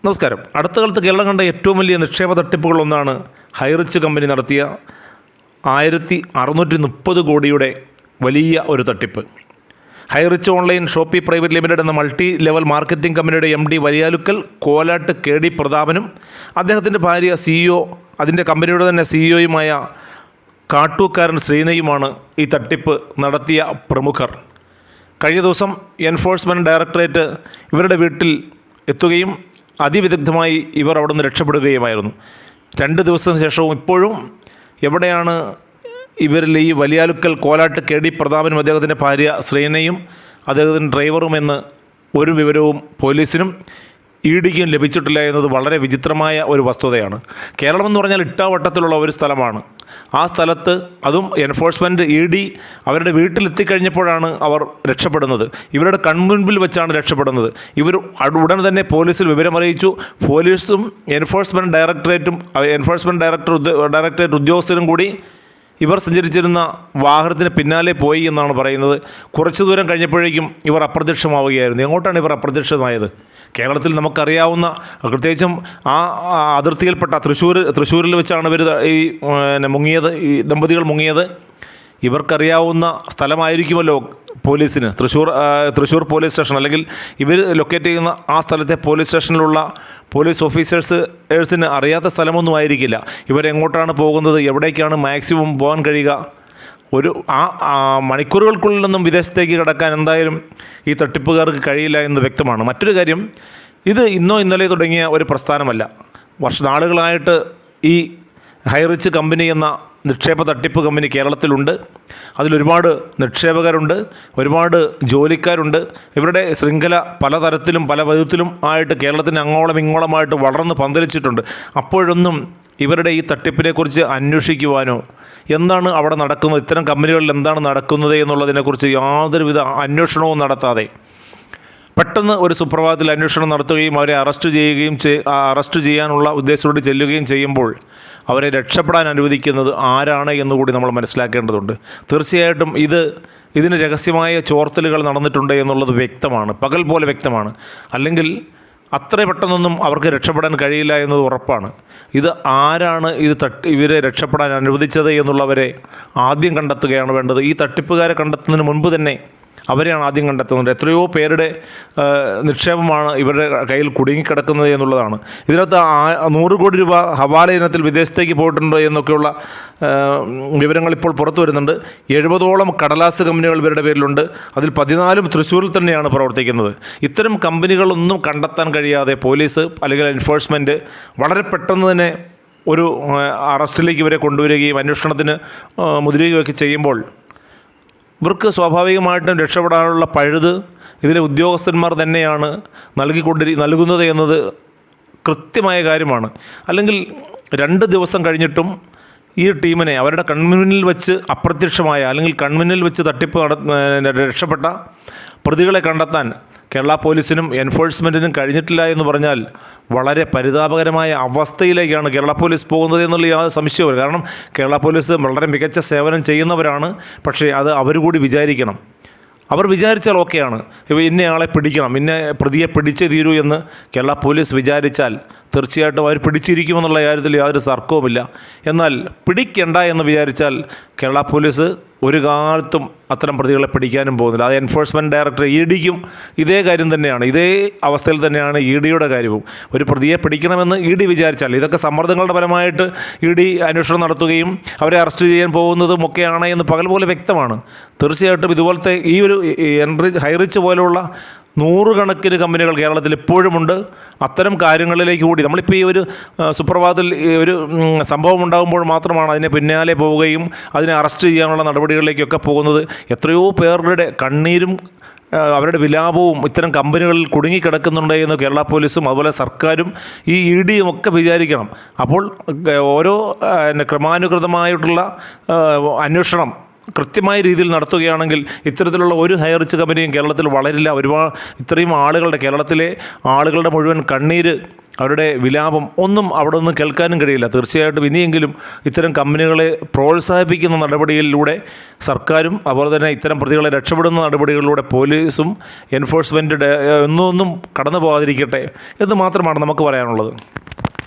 നമസ്കാരം. അടുത്ത കാലത്ത് കേരളം കണ്ട ഏറ്റവും വലിയ നിക്ഷേപ തട്ടിപ്പുകളൊന്നാണ് ഹൈറിച്ച് കമ്പനി നടത്തിയ 1630 കോടിയുടെ വലിയ ഒരു തട്ടിപ്പ്. Highrich online Shopee private limited എന്ന മൾട്ടി ലെവൽ മാർക്കറ്റിംഗ് കമ്പനിയുടെ MD വലിയാലുക്കൽ കോലാട്ട് KD പ്രതാപനും അദ്ദേഹത്തിൻ്റെ ഭാര്യ CEO, അതിൻ്റെ കമ്പനിയുടെ തന്നെ CEOയുമായ കാട്ടൂക്കാരൻ ശ്രീനയുമാണ് ഈ തട്ടിപ്പ് നടത്തിയ പ്രമുഖർ. കഴിഞ്ഞ ദിവസം എൻഫോഴ്സ്മെൻറ്റ് ഡയറക്ടറേറ്റ് ഇവരുടെ വീട്ടിൽ എത്തുകയും അതിവിദഗ്ധമായി ഇവർ അവിടെ നിന്ന് രക്ഷപ്പെടുകയുമായിരുന്നു. 2 ദിവസത്തിന് ശേഷവും ഇപ്പോഴും എവിടെയാണ് ഇവരിൽ ഈ വലിയാലുക്കൽ കോലാട്ട് KD പ്രതാപനും അദ്ദേഹത്തിൻ്റെ ഭാര്യ ശ്രീനയും അദ്ദേഹത്തിൻ്റെ ഡ്രൈവറുമെന്ന് ഒരു വിവരവും പോലീസിനും EDക്കും ലഭിച്ചിട്ടില്ല എന്നത് വളരെ വിചിത്രമായ ഒരു വസ്തുതയാണ്. കേരളമെന്ന് പറഞ്ഞാൽ ഇട്ടാവട്ടത്തിലുള്ള ഒരു സ്ഥലമാണ്. ആ സ്ഥലത്ത് അതും എൻഫോഴ്സ്മെൻറ്റ് ED അവരുടെ വീട്ടിലെത്തിക്കഴിഞ്ഞപ്പോഴാണ് അവർ രക്ഷപ്പെടുന്നത്. ഇവരുടെ കൺമുൻപിൽ വെച്ചാണ് രക്ഷപ്പെടുന്നത്. ഇവർ ഉടൻ തന്നെ പോലീസിൽ വിവരമറിയിച്ചു. പോലീസും എൻഫോഴ്സ്മെൻറ്റ് ഡയറക്ടറേറ്റ് ഉദ്യോഗസ്ഥരും കൂടി ഇവർ സഞ്ചരിച്ചിരുന്ന വാഹനത്തിന് പിന്നാലെ പോയി എന്നാണ് പറയുന്നത്. കുറച്ചു ദൂരം കഴിഞ്ഞപ്പോഴേക്കും ഇവർ അപ്രത്യക്ഷമാവുകയായിരുന്നു. എങ്ങോട്ടാണ് ഇവർ അപ്രത്യക്ഷമായത്? കേരളത്തിൽ നമുക്കറിയാവുന്ന, പ്രത്യേകിച്ചും ആ അതിർത്തിയിൽപ്പെട്ട തൃശ്ശൂരിൽ വെച്ചാണ് ഇവർ മുങ്ങിയത്, ഈ ദമ്പതികൾ മുങ്ങിയത്. ഇവർക്കറിയാവുന്ന സ്ഥലമായിരിക്കുമല്ലോ പോലീസിന്. തൃശ്ശൂർ പോലീസ് സ്റ്റേഷൻ, അല്ലെങ്കിൽ ഇവർ ലൊക്കേറ്റ് ചെയ്യുന്ന ആ സ്ഥലത്തെ പോലീസ് സ്റ്റേഷനിലുള്ള പോലീസ് ഓഫീസേഴ്സിന് അറിയാത്ത സ്ഥലമൊന്നും ആയിരിക്കില്ല. ഇവരെങ്ങോട്ടാണ് പോകുന്നത്, എവിടേക്കാണ് മാക്സിമം പോകാൻ കഴിയുക? ഒരു മണിക്കൂറുകൾക്കുള്ളിൽ നിന്നും വിദേശത്തേക്ക് കടക്കാൻ എന്തായാലും ഈ തട്ടിപ്പുകാർക്ക് കഴിയില്ല എന്ന് വ്യക്തമാണ്. മറ്റൊരു കാര്യം, ഇത് ഇന്നോ ഇന്നലെ തുടങ്ങിയ ഒരു പ്രസ്ഥാനമല്ല. നാളുകളായിട്ട് ഈ ഹൈറിച്ച് കമ്പനി എന്ന നിക്ഷേപ തട്ടിപ്പ് കമ്പനി കേരളത്തിലുണ്ട്. അതിലൊരുപാട് നിക്ഷേപകരുണ്ട്, ഒരുപാട് ജോലിക്കാരുണ്ട്. ഇവരുടെ ശൃംഖല പലതരത്തിലും പല വിധത്തിലും ആയിട്ട് കേരളത്തിന് അങ്ങോളം ഇങ്ങോളമായിട്ട് വളർന്ന് പന്തലിച്ചിട്ടുണ്ട്. അപ്പോഴൊന്നും ഇവരുടെ ഈ തട്ടിപ്പിനെക്കുറിച്ച് അന്വേഷിക്കുവാനോ എന്താണ് അവിടെ നടക്കുന്നത്, ഇത്തരം കമ്പനികളിൽ എന്താണ് നടക്കുന്നത് എന്നുള്ളതിനെക്കുറിച്ച് യാതൊരുവിധ അന്വേഷണവും നടത്താതെ പെട്ടെന്ന് ഒരു സുപ്രഭാതത്തിൽ അന്വേഷണം നടത്തുകയും അവരെ അറസ്റ്റ് ചെയ്യാനുള്ള ഉദ്ദേശത്തോടെ ചെല്ലുകയും ചെയ്യുമ്പോൾ അവരെ രക്ഷപ്പെടാൻ അനുവദിക്കുന്നത് ആരാണ് എന്നുകൂടി നമ്മൾ മനസ്സിലാക്കേണ്ടതുണ്ട്. തീർച്ചയായിട്ടും ഇതിന് രഹസ്യമായ ചോർത്തലുകൾ നടന്നിട്ടുണ്ട് എന്നുള്ളത് വ്യക്തമാണ്, പകൽ പോലെ വ്യക്തമാണ്. അല്ലെങ്കിൽ അത്ര പെട്ടെന്നൊന്നും അവർക്ക് രക്ഷപ്പെടാൻ കഴിയില്ല എന്നത് ഉറപ്പാണ്. ഇത് ആരാണ് ഇവരെ രക്ഷപ്പെടാൻ അനുവദിച്ചത് എന്നുള്ളവരെ ആദ്യം കണ്ടെത്തുകയാണ് വേണ്ടത്. ഈ തട്ടിപ്പുകാരെ കണ്ടെത്തുന്നതിന് മുൻപ് തന്നെ അവരെയാണ് ആദ്യം കണ്ടെത്തുന്നത്. എത്രയോ പേരുടെ നിക്ഷേപമാണ് ഇവരുടെ കയ്യിൽ കുടുങ്ങിക്കിടക്കുന്നത് എന്നുള്ളതാണ്. ഇതിനകത്ത് 100 കോടി രൂപ ഹവാല ഇനത്തിൽ വിദേശത്തേക്ക് പോയിട്ടുണ്ട് എന്നൊക്കെയുള്ള വിവരങ്ങൾ ഇപ്പോൾ പുറത്തു വരുന്നുണ്ട്. 70ഓളം കടലാസ് കമ്പനികൾ ഇവരുടെ പേരിലുണ്ട്. അതിൽ 14 തൃശ്ശൂരിൽ തന്നെയാണ് പ്രവർത്തിക്കുന്നത്. ഇത്തരം കമ്പനികളൊന്നും കണ്ടെത്താൻ കഴിയാതെ പോലീസ് അല്ലെങ്കിൽ എൻഫോഴ്സ്മെൻറ്റ് വളരെ പെട്ടെന്ന് തന്നെ ഒരു അറസ്റ്റിലേക്ക് ഇവരെ കൊണ്ടുവരികയും അന്വേഷണത്തിന് മുതിരുകയൊക്കെ ചെയ്യുമ്പോൾ ഇവർക്ക് സ്വാഭാവികമായിട്ടും രക്ഷപ്പെടാനുള്ള പഴുത് ഇതിലെ ഉദ്യോഗസ്ഥന്മാർ തന്നെയാണ് നൽകുന്നത് എന്നത് കൃത്യമായ കാര്യമാണ്. അല്ലെങ്കിൽ 2 ദിവസം കഴിഞ്ഞിട്ടും ഈ ടീമിനെ അവരുടെ കൺമുന്നിൽ വെച്ച് അപ്രത്യക്ഷമായ, അല്ലെങ്കിൽ കൺമുന്നിൽ വെച്ച് തട്ടിപ്പ് രക്ഷപ്പെട്ട പ്രതികളെ കണ്ടെത്താൻ കേരള പോലീസിനും എൻഫോഴ്സ്മെൻറ്റിനും കഴിഞ്ഞിട്ടില്ല എന്ന് പറഞ്ഞാൽ വളരെ പരിതാപകരമായ അവസ്ഥയിലേക്കാണ് കേരള പോലീസ് പോകുന്നത് എന്നുള്ള യാതൊരു സംശയവും. കാരണം കേരള പോലീസ് വളരെ മികച്ച സേവനം ചെയ്യുന്നവരാണ്. പക്ഷേ അത് അവർ കൂടി വിചാരിക്കണം. അവർ വിചാരിച്ചാൽ ഓക്കെയാണ്, ഇന്നയാളെ പിടിക്കണം, പ്രതിയെ പിടിച്ചേ തീരൂ എന്ന് കേരള പോലീസ് വിചാരിച്ചാൽ തീർച്ചയായിട്ടും അവർ പിടിച്ചിരിക്കുമെന്നുള്ള കാര്യത്തിൽ യാതൊരു തർക്കവുമില്ല. എന്നാൽ പിടിക്കണ്ട എന്ന് വിചാരിച്ചാൽ കേരള പോലീസ് ഒരു കാലത്തും അത്തരം പ്രതികളെ പിടിക്കാനും പോകുന്നില്ല. അത് എൻഫോഴ്സ്മെൻറ്റ് ഡയറക്ടർ EDക്കും ഇതേ കാര്യം തന്നെയാണ്, ഇതേ അവസ്ഥയിൽ തന്നെയാണ് EDയുടെ കാര്യവും. ഒരു പ്രതിയെ പിടിക്കണമെന്ന് ED വിചാരിച്ചാൽ, ഇതൊക്കെ സമ്മർദ്ദങ്ങളുടെ ഫലമായിട്ട് ED അന്വേഷണം നടത്തുകയും അവരെ അറസ്റ്റ് ചെയ്യാൻ പോകുന്നതും ഒക്കെയാണ് എന്ന് പകൽ പോലെ വ്യക്തമാണ്. തീർച്ചയായിട്ടും ഇതുപോലത്തെ ഈ ഒരു ഹൈറിച്ച് പോലെയുള്ള 100 കണക്കിന് കമ്പനികൾ കേരളത്തിൽ ഇപ്പോഴുമുണ്ട്. അത്തരം കാര്യങ്ങളിലേക്ക് കൂടി നമ്മളിപ്പോൾ ഈ ഒരു സുപ്രഭാതത്തിൽ ഒരു സംഭവം ഉണ്ടാകുമ്പോൾ മാത്രമാണ് അതിനെ പിന്നാലെ പോവുകയും അതിനെ അറസ്റ്റ് ചെയ്യാനുള്ള നടപടികളിലേക്കൊക്കെ പോകുന്നത്. എത്രയോ പേരുടെ കണ്ണീരും അവരുടെ വിലാപവും ഇത്തരം കമ്പനികളിൽ കുടുങ്ങിക്കിടക്കുന്നുണ്ട് എന്ന് കേരള പോലീസും അതുപോലെ സർക്കാരും ഈ EDയും ഒക്കെ വിചാരിക്കണം. അപ്പോൾ ഓരോ ക്രമാനുഗതമായിട്ടുള്ള അന്വേഷണം കൃത്യമായ രീതിയിൽ നടത്തുകയാണെങ്കിൽ ഇത്തരത്തിലുള്ള ഒരു ഹൈറിച്ച് കമ്പനിയും കേരളത്തിൽ വളരില്ല. ഇത്രയും കേരളത്തിലെ ആളുകളുടെ മുഴുവൻ കണ്ണീര് അവരുടെ വിലാപം ഒന്നും അവിടെ നിന്ന് കേൾക്കാനും കഴിയില്ല. തീർച്ചയായിട്ടും ഇനിയെങ്കിലും ഇത്തരം കമ്പനികളെ പ്രോത്സാഹിപ്പിക്കുന്ന നടപടികളിലൂടെ സർക്കാരും അതുപോലെ തന്നെ ഇത്തരം പ്രതികളെ രക്ഷപ്പെടുന്ന നടപടികളിലൂടെ പോലീസും എൻഫോഴ്സ്മെൻറ്റ് ഒന്നും കടന്നു പോകാതിരിക്കട്ടെ എന്ന് മാത്രമാണ് നമുക്ക് പറയാനുള്ളത്.